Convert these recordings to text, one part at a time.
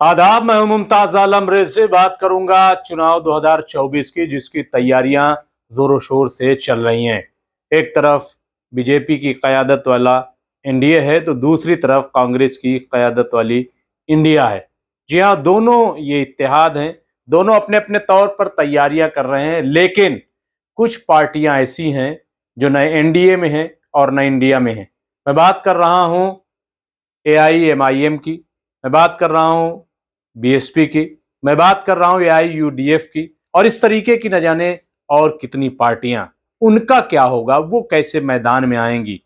आदाब, मैं हूं मुमताज आलम। से बात करूंगा चुनाव 2024 की, जिसकी तैयारियां जोरों शोर से चल रही हैं। एक तरफ बीजेपी की क़यादत वाला एनडीए है, तो दूसरी तरफ कांग्रेस की क़यादत वाली इंडिया है। जी हाँ, दोनों ये इत्तेहाद हैं, दोनों अपने अपने तौर पर तैयारियां कर रहे हैं। लेकिन कुछ पार्टियां ऐसी हैं जो न एनडीए में हैं और न इंडिया में हैं। मैं बात कर रहा हूं एआईएमआईएम की, मैं बात कर रहा हूं बीएसपी की, मैं बात कर रहा हूं एआईयूडीएफ की, और इस तरीके की न जाने और कितनी पार्टियां। उनका क्या होगा, वो कैसे मैदान में आएंगी,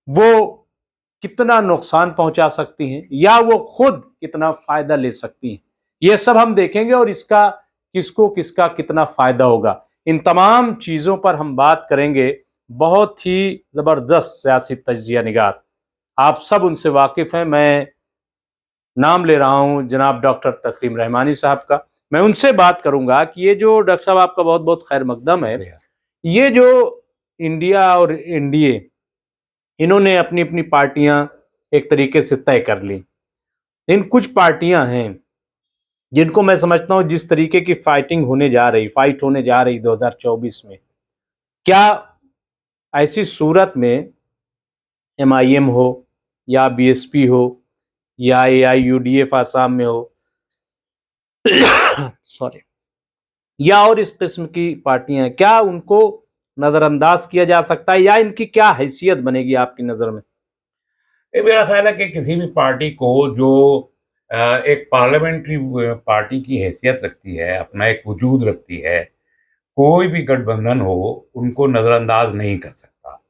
वो कितना नुकसान पहुंचा सकती हैं या वो खुद कितना फायदा ले सकती हैं, ये सब हम देखेंगे। और इसका किसको किसका कितना फायदा होगा, इन तमाम चीजों पर हम बात करेंगे। बहुत ही जबरदस्त सियासी तज्जिया निगार, आप सब उनसे वाकिफ हैं। मैं नाम ले रहा हूं जनाब डॉक्टर तस्लीम रहमानी साहब का। मैं उनसे बात करूंगा कि ये जो डॉक्टर साहब, आपका बहुत बहुत खैर मकदम है, ये जो इंडिया और एनडीए, इन्होंने अपनी अपनी पार्टियां एक तरीके से तय कर ली। इन कुछ पार्टियां हैं जिनको मैं समझता हूं जिस तरीके की फाइट होने जा रही 2024 में, क्या ऐसी सूरत में एमआईएम हो या बीएसपी हो या एआईयूडीएफ आसाम में हो सॉरी, या और इस किस्म की पार्टियां, क्या उनको नजरअंदाज किया जा सकता है या इनकी क्या हैसियत बनेगी आपकी नजर में? मेरा ख्याल है कि किसी भी पार्टी को जो एक पार्लियामेंट्री पार्टी की हैसियत रखती है, अपना एक वजूद रखती है, कोई भी गठबंधन हो उनको नज़रअंदाज नहीं कर सकता।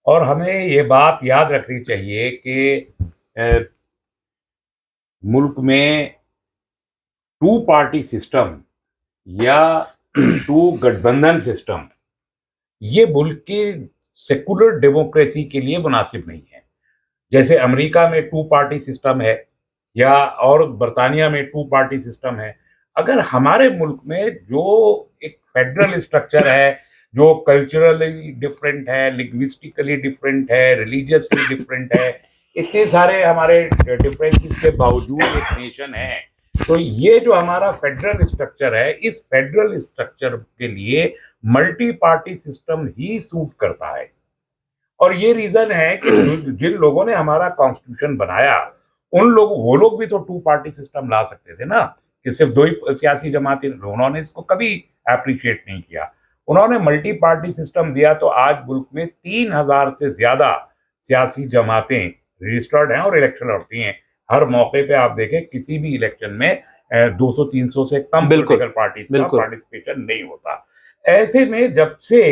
और हमें ये बात याद रखनी चाहिए कि मुल्क में टू पार्टी सिस्टम या टू गठबंधन सिस्टम ये मुल्क की सेकुलर डेमोक्रेसी के लिए मुनासिब नहीं है। जैसे अमेरिका में टू पार्टी सिस्टम है या और बरतानिया में टू पार्टी सिस्टम है, अगर हमारे मुल्क में जो एक फेडरल स्ट्रक्चर है, जो कल्चरली डिफरेंट है, लिंग्विस्टिकली डिफरेंट है, रिलीजियसली डिफरेंट है, इतने सारे हमारे डिफरेंसेस के बावजूद एक नेशन है, तो ये जो हमारा फेडरल स्ट्रक्चर है, इस फेडरल स्ट्रक्चर के लिए मल्टी पार्टी सिस्टम ही सूट करता है। और ये रीजन है कि जिन लोगों ने हमारा कॉन्स्टिट्यूशन बनाया, वो लोग भी तो टू पार्टी सिस्टम ला सकते थे ना, कि सिर्फ दो ही सियासी जमातें। उन्होंने इसको कभी अप्रिशिएट नहीं किया। उन्होंने मल्टी पार्टी सिस्टम दिया, तो आज मुल्क में 3,000 से ज्यादा सियासी जमातें रजिस्टर्ड हैं और इलेक्शन लड़ती हैं। हर मौके पे आप देखें, किसी भी इलेक्शन में 200-300 से कम पॉलिटिकल पार्टी का पार्टिसिपेशन नहीं होता। ऐसे में जब से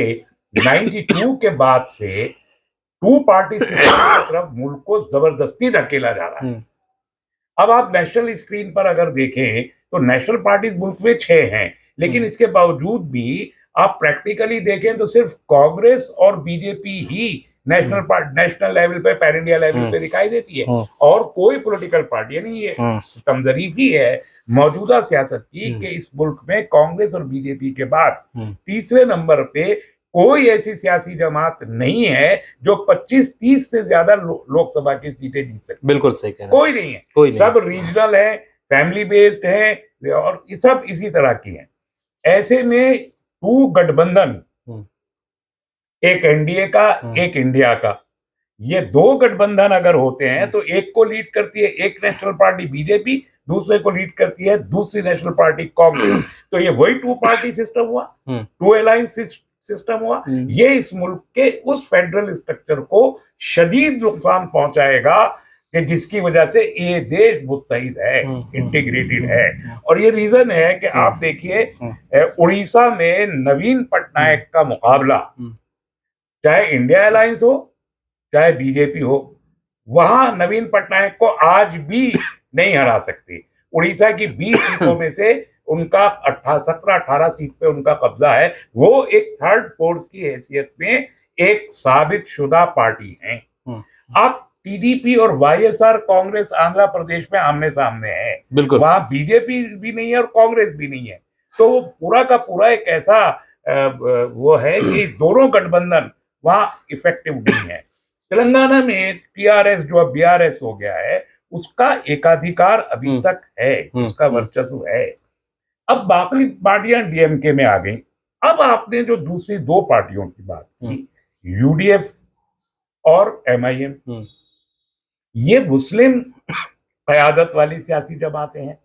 92 के बाद से टू पार्टी सिस्टम की तरफ मुल्क को जबरदस्ती धकेला जा रहा है। अब आप नेशनल स्क्रीन पर अगर देखें तो नेशनल पार्टीज मुल्क में 6 हैं, लेकिन इसके बावजूद भी आप प्रैक्टिकली देखें तो सिर्फ कांग्रेस और बीजेपी ही नेशनल लेवल पे, पैन इंडिया लेवल पे दिखाई देती है, और कोई पॉलिटिकल पार्टी, यानी ये सितमजरीफी है मौजूदा सियासत की कि इस मुल्क में कांग्रेस और बीजेपी के बाद तीसरे नंबर पे कोई ऐसी सियासी जमात नहीं है जो 25-30 से ज्यादा लोकसभा की सीटें जीत सकती। बिल्कुल सही कह रहे हैं। कोई नहीं है, कोई नहीं। सब रीजनल है, फैमिली बेस्ड है, और सब इसी तरह की हैं। ऐसे में टू गठबंधन, एक एनडीए का, एक इंडिया का, ये दो गठबंधन अगर होते हैं तो एक को लीड करती है एक नेशनल पार्टी बीजेपी, दूसरे को लीड करती है दूसरी नेशनल पार्टी कांग्रेस। तो ये वही टू पार्टी सिस्टम हुआ, टू अलायंस सिस्टम हुआ। ये इस मुल्क के उस फेडरल स्ट्रक्चर को शदीद नुकसान पहुंचाएगा कि जिसकी वजह से ये देश मुत्तहिद है, इंटीग्रेटेड है। और ये रीजन है कि आप देखिए, उड़ीसा में नवीन पटनायक का मुकाबला, चाहे इंडिया अलायंस हो चाहे बीजेपी हो, वहां नवीन पटनायक को आज भी नहीं हरा सकती। उड़ीसा की 20 सीटों में से उनका 17-18 सीट पे उनका कब्जा है। वो एक थर्ड फोर्स की हैसियत में एक साबित शुदा पार्टी है। अब टीडीपी और वाईएसआर कांग्रेस आंध्र प्रदेश में आमने सामने है, वहां बीजेपी भी नहीं है और कांग्रेस भी नहीं है। तो वो पूरा का पूरा एक ऐसा वो है कि दोनों गठबंधन वहां इफेक्टिव नहीं है। तेलंगाना में टीआरएस जो अब बीआरएस हो गया है, उसका एकाधिकार अभी हम्म। तक है, उसका वर्चस्व है। अब बाकी पार्टियां डीएमके में आ गई। अब आपने जो दूसरी दो पार्टियों की बात की, यूडीएफ और एमआईएम, ये मुस्लिम क़यादत वाली सियासी जमातें हैं।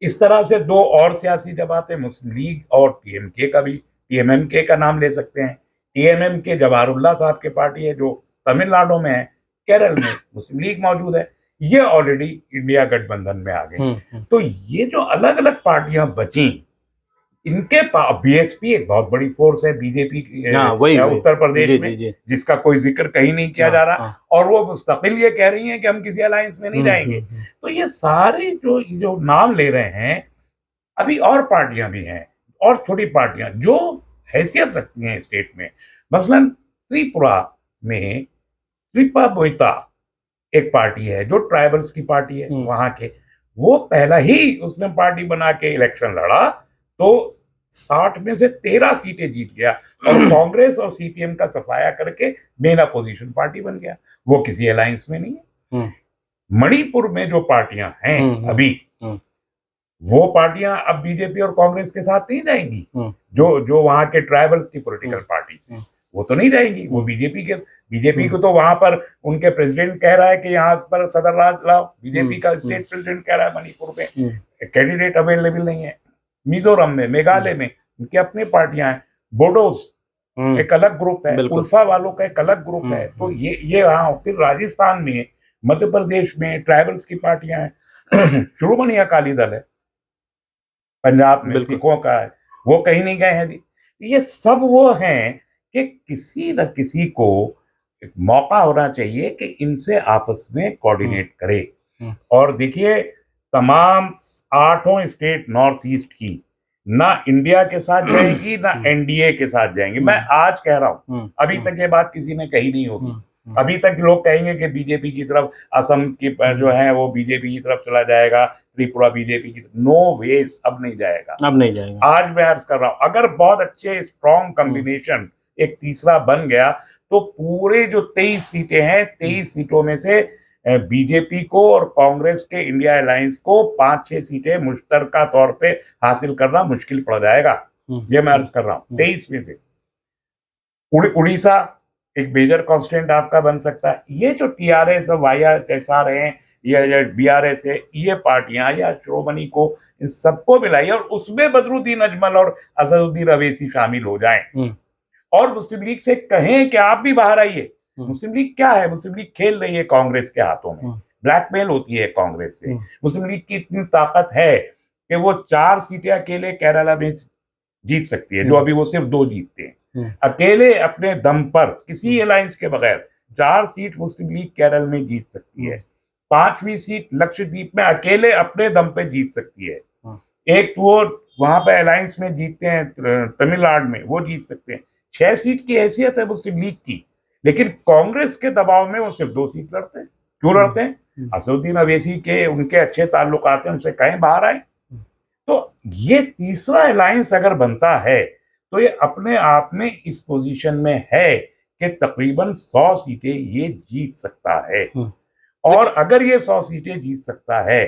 इस तरह से दो और सियासी जमातें, मुस्लिम लीग और टीएमके का भी, टीएमएमके का नाम ले सकते हैं। टीएमएमके जवाहरुल्लाह साहब की पार्टी है जो तमिलनाडु में है, केरल में मुस्लिम लीग मौजूद है। ये ऑलरेडी इंडिया गठबंधन में आ गई। तो ये जो अलग अलग पार्टियां बची, इनके बीएसपी एक बहुत बड़ी फोर्स है बीजेपी की उत्तर प्रदेश में, जिसका कोई जिक्र कहीं नहीं किया जा रहा, और वो मुस्तकिल ये कह रही हैं कि हम किसी अलायंस में नहीं जाएंगे। तो ये सारे जो नाम ले रहे हैं, अभी और पार्टियां भी हैं और छोटी पार्टियां जो हैसियत रखती हैं स्टेट में। मसलन त्रिपुरा में त्रिपा बोईता एक पार्टी है जो ट्राइबल्स की पार्टी है वहां के, वो पहला ही उसने पार्टी बना के इलेक्शन लड़ा तो 60 में से 13 सीटें जीत गया और कांग्रेस और सीपीएम का सफाया करके मेन अपोजिशन पार्टी बन गया। वो किसी अलायंस में नहीं है। मणिपुर में जो पार्टियां हैं अभी, वो पार्टियां अब बीजेपी और कांग्रेस के साथ नहीं जाएंगी। जो वहां के ट्राइबल्स की पॉलिटिकल पार्टी से वो तो नहीं जाएंगी, वो बीजेपी को तो वहां पर उनके प्रेसिडेंट कह रहा है कि यहाँ पर सदर राज लाओ। बीजेपी का स्टेट प्रेसिडेंट कह रहा है मणिपुर में कैंडिडेट अवेलेबल नहीं है। मिजोरम में, मेघालय में उनकी अपनी पार्टियां हैं। बोडोस एक अलग ग्रुप है, उल्फा वालों का एक अलग ग्रुप है। तो ये हाँ, फिर राजस्थान में, मध्य प्रदेश में ट्राइबल्स की पार्टियां हैं। श्रोमणी अकाली दल है पंजाब में, सिखों का है, वो कहीं नहीं गए हैं। ये सब वो हैं कि किसी न किसी को एक मौका होना चाहिए कि इनसे आपस में कोऑर्डिनेट करे। और देखिए, तमाम 8 स्टेट नॉर्थ ईस्ट की ना इंडिया के साथ जाएंगी ना एनडीए के साथ जाएंगी। मैं आज कह रहा हूं, अभी तक ये बात किसी ने कही नहीं होगी। अभी तक लोग कहेंगे कि बीजेपी की तरफ असम की जो है वो बीजेपी की तरफ चला जाएगा, त्रिपुरा बीजेपी की। नो वेज, अब नहीं जाएगा, अब नहीं जाएगा। आज मैं अर्ज कर रहा हूं, अगर बहुत अच्छे स्ट्रॉन्ग कॉम्बिनेशन एक तीसरा बन गया तो पूरे जो 23 सीटें हैं, 23 सीटों में से बीजेपी को और कांग्रेस के इंडिया अलायंस को 5-6 सीटें मुश्तरका तौर पे हासिल करना मुश्किल पड़ जाएगा। ये मैं अर्ज कर रहा हूं। 23 में से उड़ीसा एक मेजर कांस्टेंट आपका बन सकता है। ये जो टीआरएस और वाईएसआर हैं या बीआरएस है, ये पार्टियां या श्रोमणी को, इन सबको मिलाई और उसमें बदरुद्दीन अजमल और असदुद्दीन अवैसी शामिल हो जाएं और मुस्लिम लीग से कहें कि आप भी बाहर आइए। मुस्लिम लीग क्या है? मुस्लिम लीग खेल रही है कांग्रेस के हाथों में, ब्लैकमेल होती है कांग्रेस से। मुस्लिम लीग की इतनी ताकत है कि वो 4 सीटें अकेले केरला में जीत सकती है, जो अभी वो सिर्फ 2 जीतते हैं। अकेले अपने दम पर किसी अलायंस के बगैर 4 सीट मुस्लिम लीग केरल में जीत सकती है। 5वीं सीट लक्षद्वीप में अकेले अपने दम पे जीत सकती है। एक वो वहां पे अलायंस में जीतते हैं तमिलनाडु में, वो जीत सकते हैं। 6 सीट की हैसियत है मुस्लिम लीग की, लेकिन कांग्रेस के दबाव में वो सिर्फ 2 सीट लड़ते हैं। क्यों लड़ते हैं? असदुद्दीन अवैसी के उनके अच्छे ताल्लुकात हैं, उनसे कहीं बाहर आए। तो ये तीसरा अलायंस अगर बनता है तो ये अपने आप में इस पोजीशन में है कि तकरीबन 100 सीटें ये जीत सकता है। और अगर ये 100 सीटें जीत सकता है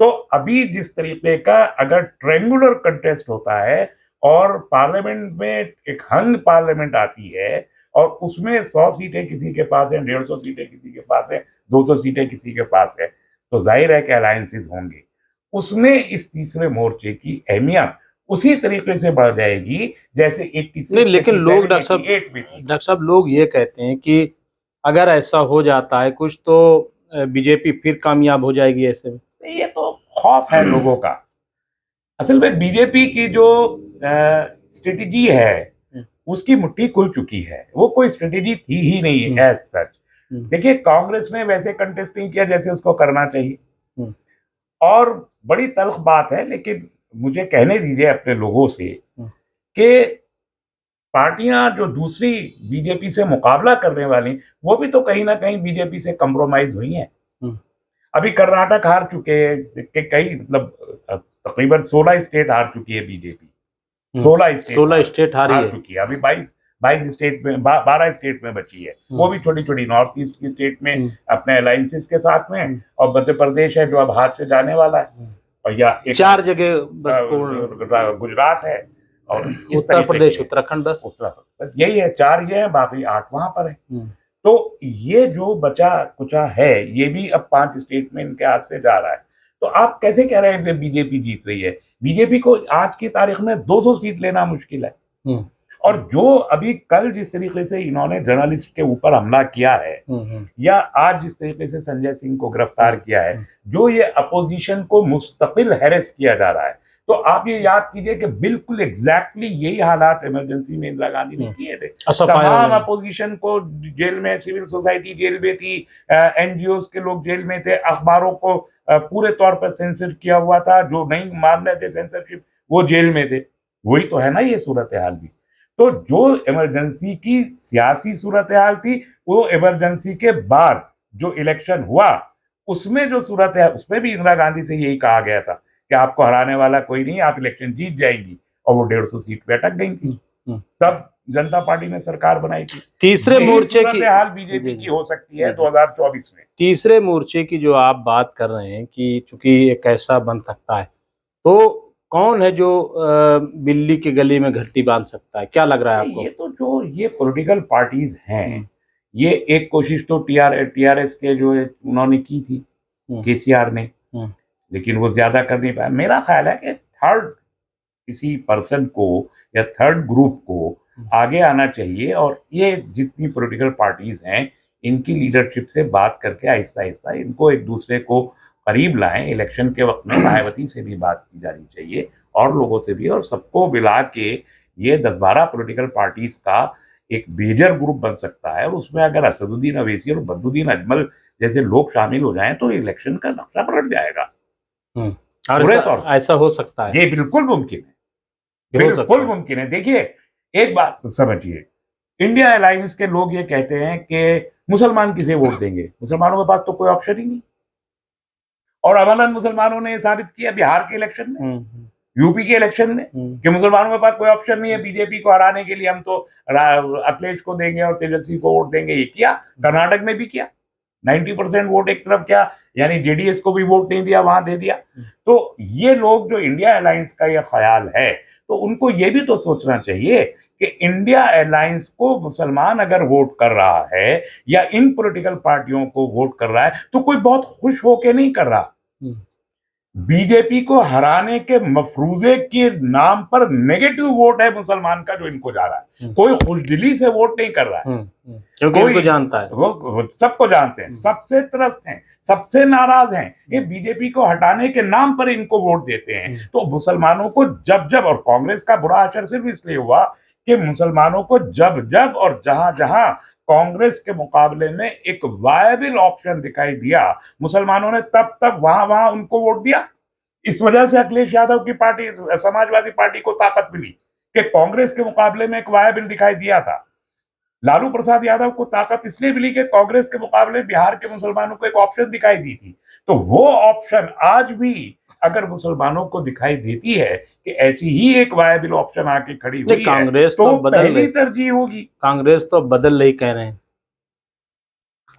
तो अभी जिस तरीके का अगर ट्रायंगुलर कंटेस्ट होता है और पार्लियामेंट में एक हंग पार्लियामेंट आती है और उसमें 100 सीटें किसी के पास है, 150 सीटें किसी के पास है, 200 सीटें किसी के पास है, तो जाहिर है कि अलायंसेस होंगे। उसमें इस तीसरे मोर्चे की अहमियत उसी तरीके से बढ़ जाएगी जैसे 86 नहीं, लेकिन लोग डॉक्टर साहब लोग ये कहते हैं कि अगर ऐसा हो जाता है कुछ तो बीजेपी फिर कामयाब हो जाएगी ऐसे में। ये तो खौफ है लोगों का। असल में बीजेपी की जो स्ट्रेटेजी है उसकी मुट्ठी खुल चुकी है, वो कोई स्ट्रेटेजी थी ही नहीं एज सच। देखिए, कांग्रेस ने वैसे कंटेस्ट नहीं किया जैसे उसको करना चाहिए, और बड़ी तल्ख बात है, लेकिन मुझे कहने दीजिए अपने लोगों से कि पार्टियां जो दूसरी बीजेपी से मुकाबला करने वाली, वो भी तो कहीं ना कहीं बीजेपी से कंप्रोमाइज हुई हैं। अभी कर्नाटक हार चुके हैं, कई मतलब तकरीबन 16 स्टेट हार चुकी है बीजेपी। 16 स्टेट हारी चुकी है। अभी 22 स्टेट में 12 स्टेट में बची है, वो भी छोटी छोटी नॉर्थ ईस्ट की स्टेट में अपने अलायंसेस के साथ में, और मध्य प्रदेश है जो अब हाथ से जाने वाला है, और या एक 4 जगह बस पूर्ण, गुजरात है, और इस उत्तर प्रदेश उत्तराखंड, बस उत्तराखंड, यही है, 4 ये है, बाकी 8 वहां पर है। तो ये जो बचा कुचा है ये भी अब 5 स्टेट में इनके हाथ से जा रहा है। तो आप कैसे कह रहे हैं कि बीजेपी जीत रही है? बीजेपी को आज की तारीख में 200 सीट लेना मुश्किल है। और जो अभी कल जिस तरीके से इन्होंने जर्नलिस्ट के ऊपर हमला किया है, या आज जिस तरीके से संजय सिंह को गिरफ्तार किया है, जो ये अपोजिशन को मुस्तकिल हैरेस किया जा रहा है, तो आप ये याद कीजिए कि बिल्कुल एग्जैक्टली यही हालात इमरजेंसी में इंदिरा गांधी ने किए थे। तमाम अपोजिशन को जेल में, सिविल सोसाइटी जेल में थी, एनजीओ के लोग जेल में थे, अखबारों को पूरे तौर पर सेंसर किया हुआ था, जो नहीं मान रहे थे सेंसरशिप वो जेल में थे। वही तो है ना ये सूरत हाल भी। तो जो इमरजेंसी की सियासी सूरत हाल थी, वो इमरजेंसी के बाद जो इलेक्शन हुआ उसमें जो सूरत है, उसमें भी इंदिरा गांधी से यही कहा गया था कि आपको हराने वाला कोई नहीं, आप इलेक्शन जीत जाएंगी, और वो 150 सीट पे अटक गई थी। तब जनता पार्टी ने सरकार बनाई थी। तीसरे मोर्चे की हाल बीजेपी की हो सकती है 2024 में। तीसरे मोर्चे की जो आप बात कर रहे हैं कि चूंकि एक ऐसा बन सकता है, तो कौन है जो बिल्ली के गले में घंटी बांध सकता है, क्या लग रहा है आपको? ये तो जो ये पॉलिटिकल पार्टीज हैं, ये एक कोशिश तो टीआरएस के जो उन्होंने की थी, केसीआर ने, लेकिन वो ज्यादा कर नहीं पाया। मेरा ख्याल है कि थर्ड किसी पर्सन को या थर्ड ग्रुप को आगे आना चाहिए, और ये जितनी पॉलिटिकल पार्टीज हैं इनकी लीडरशिप से बात करके आहिस्ता आहिस्ता इनको एक दूसरे को करीब लाएं। इलेक्शन के वक्त में मायावती से भी बात की जानी चाहिए, और लोगों से भी, और सबको मिला के ये 10-12 पॉलिटिकल पार्टीज का एक मेजर ग्रुप बन सकता है। और उसमें अगर असदुद्दीन अवैसी और बद्रुद्दीन अजमल जैसे लोग शामिल हो जाएं तो इलेक्शन का नक्शा पलट जाएगा। और ऐसा हो सकता है, ये बिल्कुल मुमकिन है, बिल्कुल मुमकिन है। देखिए एक बात समझिए, इंडिया अलायंस के लोग ये कहते हैं कि मुसलमान किसे वोट देंगे, मुसलमानों के पास तो कोई ऑप्शन ही नहीं, और अमलन मुसलमानों ने साबित किया बिहार के इलेक्शन में, यूपी के इलेक्शन में, कि मुसलमानों के पास कोई ऑप्शन नहीं है, बीजेपी को हराने के लिए हम तो अखिलेश को देंगे और तेजस्वी को वोट देंगे। ये किया, कर्नाटक में भी किया, 90% वोट एक तरफ किया, यानी जेडीएस को भी वोट नहीं दिया, वहां दे दिया। तो ये लोग जो इंडिया अलायंस का ये ख्याल है, तो उनको ये भी तो सोचना चाहिए कि इंडिया अलायंस को मुसलमान अगर वोट कर रहा है या इन पॉलिटिकल पार्टियों को वोट कर रहा है, तो कोई बहुत खुश होके नहीं कर रहा। बीजेपी को हराने के मफरूजे के नाम पर नेगेटिव वोट है मुसलमान का जो इनको जा रहा है, कोई खुशदिली से वोट नहीं कर रहा है, क्योंकि उनको जानता है, वो सबको जानते हैं, सबसे त्रस्त हैं, सबसे नाराज हैं, ये बीजेपी को हटाने के नाम पर इनको वोट देते हैं। तो मुसलमानों को जब जब, और कांग्रेस का बुरा असर सिर्फ इसलिए हुआ कि मुसलमानों को जब जब और जहां जहां कांग्रेस के मुकाबले में एक वायबल ऑप्शन दिखाई दिया, मुसलमानों ने तब तब वहां वहां उनको वोट दिया। इस वजह से अखिलेश यादव की पार्टी, समाजवादी पार्टी को ताकत मिली कि कांग्रेस के मुकाबले में एक वायबल दिखाई दिया था। लालू प्रसाद यादव को ताकत इसलिए मिली कि कांग्रेस के मुकाबले बिहार के मुसलमानों को एक ऑप्शन दिखाई दी थी। तो वो ऑप्शन आज भी अगर मुसलमानों को दिखाई देती है कि ऐसी ही एक वायबल ऑप्शन आके खड़ी हुई है, कांग्रेस तो पहली तरजीह होगी। कांग्रेस तो बदल रही कह रहे हैं,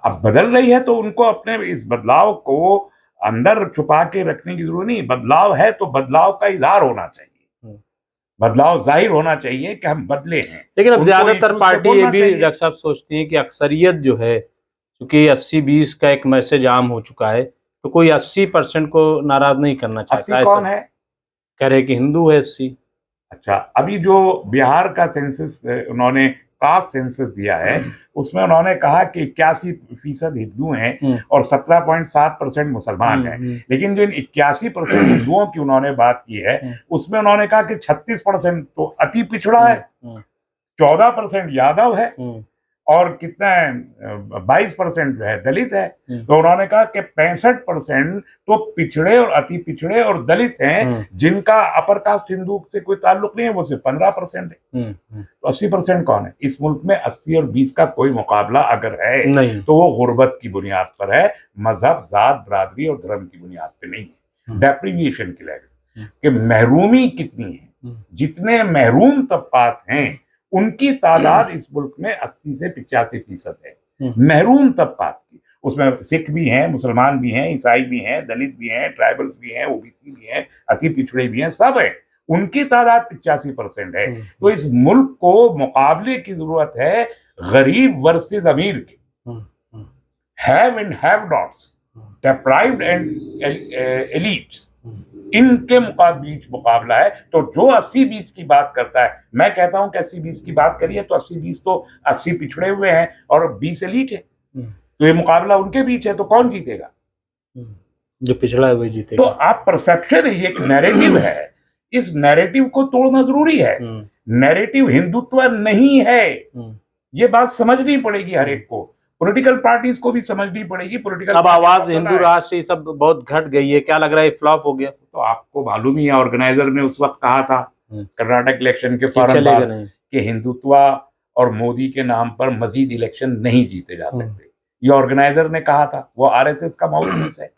अब बदल रही है तो उनको अपने इस बदलाव को अंदर छुपा के रखने की जरूरत नहीं। बदलाव है तो बदलाव का इजहार होना चाहिए, बदलाव जाहिर होना चाहिए कि हम बदले हैं। लेकिन अब ज्यादातर पार्टी ये भी डॉक्टर साहब सोचती है कि अक्सरियत जो है, क्योंकि 80-20 का एक मैसेज आम हो चुका है, तो कोई 80% को नाराज नहीं करना चाहता। 80 कौन है? कह रहे कि हिंदू है 80। अच्छा, अभी जो बिहार का सेंसस उन्होंने कास्ट सेंसस दिया है, उसमें उन्होंने कहा कि 81% हिंदू हैं और 17.7% मुसलमान हैं। लेकिन जो 81% हिंदुओं की उन्होंने बात की है, उसमें उन्होंने कहा कि 36% तो अति पिछड़ा है, 14% यादव है, और कितना है 22% जो है दलित है। तो उन्होंने कहा कि 65% तो पिछड़े और अति पिछड़े और दलित हैं, जिनका अपर कास्ट हिंदू से कोई ताल्लुक नहीं है, वो सिर्फ 15% है। तो 80% कौन है? इस मुल्क में 80 और 20 का कोई मुकाबला अगर है नहीं, तो वो गुर्बत की बुनियाद पर है, मजहब, जात, बरादरी और धर्म की बुनियाद पर नहीं है। डेप्रीविएशन की लेवल कि महरूमी कितनी है, जितने महरूम तबकात हैं उनकी तादाद इस मुल्क में 80 से 85% है महरूम तबकात की। उसमें सिख भी हैं, मुसलमान भी हैं, ईसाई भी हैं, दलित भी हैं, ट्राइबल्स भी हैं, ओबीसी भी हैं, अति पिछड़े भी हैं, सब है। उनकी तादाद 85% है। तो इस मुल्क को मुकाबले की जरूरत है गरीब वर्सेस अमीर की, have and have nots, deprived and elites, इनके बीच मुकाबला है। तो जो 80-20 की बात करता है, मैं कहता हूं कि 80-20 की बात करिए तो 80-20 तो 80 पिछड़े हुए हैं और 20 एलीट है, तो ये मुकाबला उनके बीच है, तो कौन जीतेगा? जो पिछड़ा है वही जीतेगा। तो आप परसेप्शन है, ये एक नैरेटिव है, इस नैरेटिव को तोड़ना जरूरी है। नैरेटिव हिंदुत्व नहीं है, ये बात समझनी पड़ेगी हर एक को, पॉलिटिकल पार्टीज को भी समझनी पड़ेगी। पॉलिटिकल अब आवाज हिंदू राष्ट्र ये सब बहुत घट गई है, क्या लग रहा है फ्लॉप हो गया? तो आपको मालूम ही है, ऑर्गेनाइजर ने उस वक्त कहा था कर्नाटक इलेक्शन के फौरन बाद कि हिंदुत्व और मोदी के नाम पर मजीद इलेक्शन नहीं जीते जा सकते। ये ऑर्गेनाइजर ने कहा था, वो आरएसएस का माउथपीस है।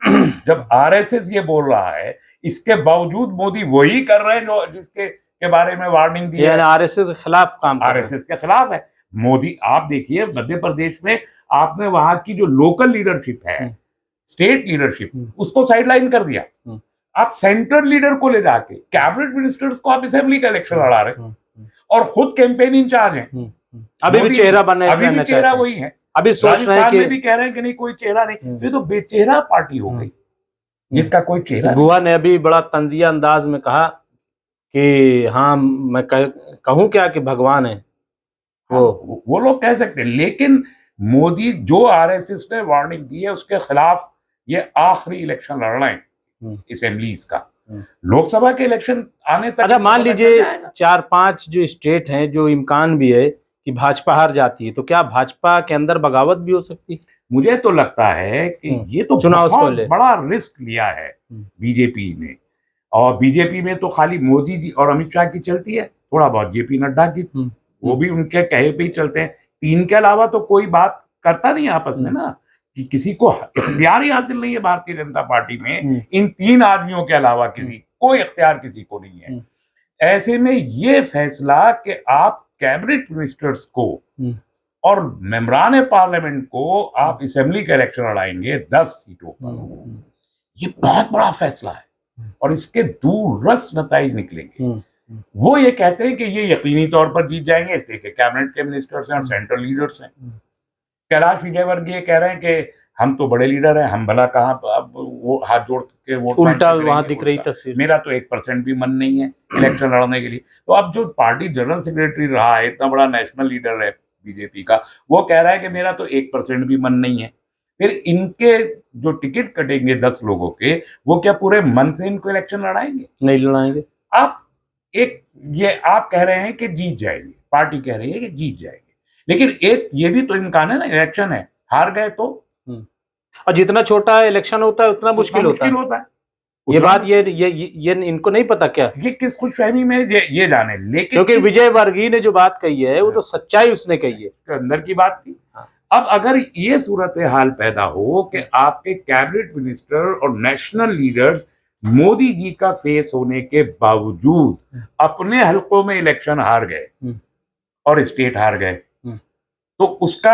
जब आरएसएस ये बोल रहा है, इसके बावजूद मोदी वही कर रहे हैं जो जिसके के बारे में वार्निंग दी है। आरएसएस के खिलाफ काम, आरएसएस के खिलाफ है मोदी। आप देखिए मध्य प्रदेश में आपने वहां की जो लोकल लीडरशिप है, स्टेट लीडरशिप, उसको साइडलाइन कर दिया। आप सेंट्रल लीडर को ले जाके कैबिनेट मिनिस्टर्स को आप असेंबली का इलेक्शन लड़ा रहे और खुद कैंपेन इंचार्ज हैं। अभी भी चेहरा बनने, अभी भी चेहरा वही है। अभी सोच रहे हैं कि भी कह रहे हैं कि नहीं कोई चेहरा नहीं, ये तो बेचेहरा पार्टी हो गई जिसका कोई चेहरा। बुआ ने अभी बड़ा तंजिया अंदाज में कहा कि हाँ मैं कहूँ क्या कि भगवान है वो लोग कह सकते हैं, लेकिन मोदी जो आरएसएस ने वार्निंग दी है उसके खिलाफ ये आखिरी इलेक्शन लड़ रहे हैं असेंबलीज का। लोकसभा के इलेक्शन आने तक, अच्छा मान लीजिए 4-5 जो स्टेट हैं, जो इम्कान भी है कि भाजपा हार जाती है, तो क्या भाजपा के अंदर बगावत भी हो सकती है? मुझे तो लगता है कि ये तो चुनाव से पहले बड़ा रिस्क लिया है बीजेपी ने। और बीजेपी में तो खाली मोदी जी और अमित शाह की चलती है, थोड़ा बहुत जेपी नड्डा की, वो भी उनके कहे पे ही चलते हैं। 3 के अलावा तो कोई बात करता नहीं आपस में ना, कि किसी को इख्तियार ही हासिल नहीं है भारतीय जनता पार्टी में। इन 3 आदमियों के अलावा किसी कोई इख्तियार किसी को नहीं है। ऐसे में ये फैसला कि आप कैबिनेट मिनिस्टर्स को और मेंबरान पार्लियामेंट को आप असेंबली का इलेक्शन लड़ाएंगे 10 सीटों पर, ये बहुत बड़ा फैसला है और इसके दूरदर्शी नतीजे निकलेंगे। वो ये कहते हैं कि ये यकीनी तौर पर जीत जाएंगे, इसलिए कि कैबिनेट के मिनिस्टर्स हैं और सेंट्रल लीडर्स हैं। कैलाश विजयवर्गीय कह रहे हैं कि हम तो बड़े लीडर हैं, हम भला कहाँ, अब वो हाथ जोड़ के वोट उल्टा वहां दिख रही तस्वीर। मेरा तो 1% भी मन नहीं है इलेक्शन लड़ने के लिए। तो अब जो पार्टी जनरल सेक्रेटरी रहा है, इतना बड़ा नेशनल लीडर है बीजेपी का, वो कह रहा है कि मेरा तो 1% भी मन नहीं है। फिर इनके जो टिकट कटेंगे 10 लोगों के, वो क्या पूरे मन से इनको इलेक्शन लड़ाएंगे? नहीं लड़ाएंगे। आप आप कह रहे हैं कि जीत जाएंगे, पार्टी कह रही है कि जीत जाएंगे, लेकिन एक ये भी तो इम्कान है ना, इलेक्शन है, हार गए तो। और जितना छोटा इलेक्शन होता है उतना मुश्किल होता है। ये बात ये इनको नहीं पता क्या, ये किस खुशफहमी में ये जाने। लेकिन क्योंकि विजयवर्गीय ने जो बात कही है वो तो सच्चाई उसने कही है, अंदर की बात थी। अब अगर ये सूरत हाल पैदा हो कि आपके कैबिनेट मिनिस्टर और नेशनल लीडर्स मोदी जी का फेस होने के बावजूद अपने हलकों में इलेक्शन हार गए और स्टेट हार गए, तो उसका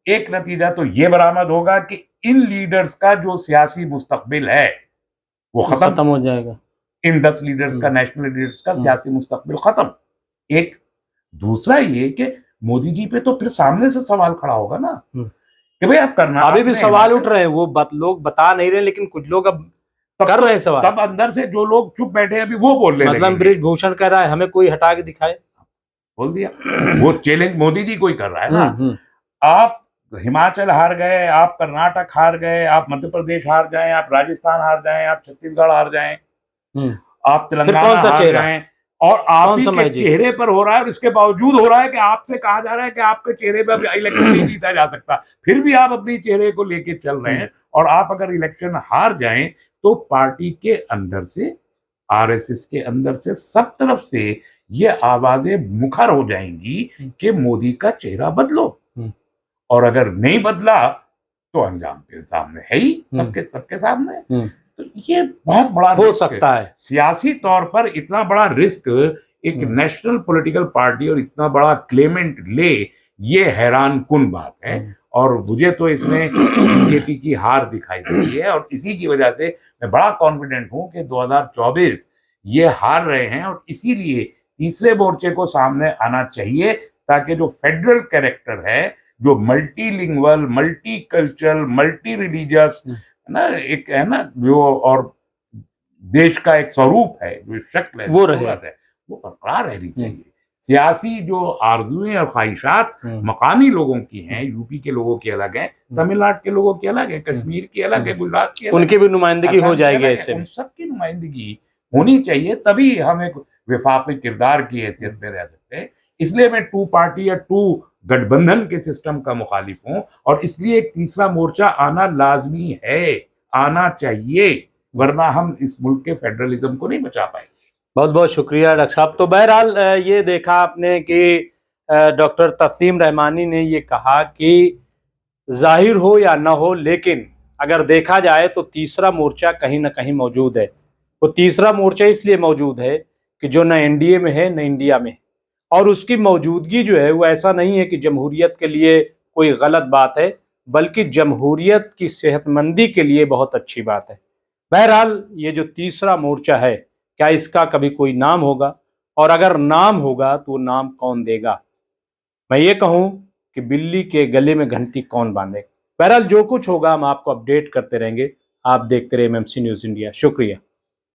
एक नतीजा तो ये बरामद होगा कि इन लीडर्स का जो सियासी मुस्तकबिल है वो खत्म हो जाएगा। इन 10 लीडर्स का, नेशनल लीडर्स का सियासी मुस्तकबिल खत्म। एक दूसरा ये कि मोदी जी पे तो फिर सामने से सवाल खड़ा होगा ना कि भाई आप करना, अभी भी सवाल उठ रहे हैं, वो लोग बता नहीं रहे, लेकिन कुछ लोग अब कर रहे हैं सवाल। तब अंदर से जो लोग चुप बैठे अभी वो बोल रहे हैं, मतलब ब्रिजभूषण कह रहा है हमें कोई हटा के दिखाए, बोल दिया। वो चैलेंज मोदी जी को ही कर रहा है ना। आप हिमाचल हार गए, आप कर्नाटक हार गए, आप मध्य प्रदेश हार जाएं, आप राजस्थान हार जाएं, आप छत्तीसगढ़ हार जाएं, आप तेलंगाना हार जाएं, और आप के चेहरे पर हो रहा है, और इसके बावजूद हो रहा है कि आपसे कहा जा रहा है कि आपके चेहरे पर इलेक्शन नहीं जीता जा सकता, फिर भी आप अपनी चेहरे को लेके चल रहे हैं। और आप अगर इलेक्शन हार जाएं तो पार्टी के अंदर से, आरएसएस के अंदर से, सब तरफ से ये आवाजें मुखर हो जाएंगी कि मोदी का चेहरा बदलो, और अगर नहीं बदला तो अंजाम के सामने है ही, सबके सामने। तो ये बहुत बड़ा हो सकता है। सियासी तौर पर इतना बड़ा रिस्क एक नेशनल पॉलिटिकल पार्टी और इतना बड़ा क्लेमेंट ले, ये हैरान कुन बात है। और मुझे तो इसमें बीजेपी की हार दिखाई देती है, और इसी की वजह से मैं बड़ा कॉन्फिडेंट हूं कि 2024 ये हार रहे हैं, और इसीलिए तीसरे मोर्चे को सामने आना चाहिए, ताकि जो फेडरल कैरेक्टर है, जो multilingual, multi cultural, multi religious ना, एक है ना, जो और देश का एक स्वरूप है, जो शक्ल है, वो रहे। सूरत है, वो बरकरार रहनी चाहिए। सियासी जो आरजुएं और ख्वाहिशात मकामी लोगों की हैं, यूपी के लोगों की अलग है, तमिलनाडु के लोगों की अलग है, कश्मीर की अलग है, गुजरात की अलग उनकी है, भी नुमाइंदगी असम हो की जाएगी अलग है। ऐसे उन में। सबकी नुमाइंदगी होनी चाहिए, तभी हम एक विफाकी किरदार की हैसियत में रह सकते हैं। इसलिए मैं टू पार्टी या टू गठबंधन के सिस्टम का मुखालिफ हूं, और इसलिए एक तीसरा मोर्चा आना लाजमी है, आना चाहिए, वरना हम इस मुल्क के फेडरलिज्म को नहीं बचा पाएंगे। बहुत बहुत शुक्रिया डॉक्टर साहब। तो बहरहाल ये देखा आपने कि डॉक्टर तस्लीम रहमानी ने ये कहा कि जाहिर हो या ना हो, लेकिन अगर देखा जाए तो तीसरा मोर्चा कहीं ना कहीं मौजूद है। वो तीसरा मोर्चा इसलिए मौजूद है कि जो न एनडीए में है न इंडिया में है, और उसकी मौजूदगी जो है वो ऐसा नहीं है कि जमहूरियत के लिए कोई गलत बात है, बल्कि जमहूरियत की सेहतमंदी के लिए बहुत अच्छी बात है। बहरहाल ये जो तीसरा मोर्चा है, क्या इसका कभी कोई नाम होगा, और अगर नाम होगा तो वो नाम कौन देगा? मैं ये कहूं कि बिल्ली के गले में घंटी कौन बांधेगा। बहरहाल जो कुछ होगा हम आपको अपडेट करते रहेंगे। आप देखते रहे एमएमसी न्यूज़ इंडिया। शुक्रिया।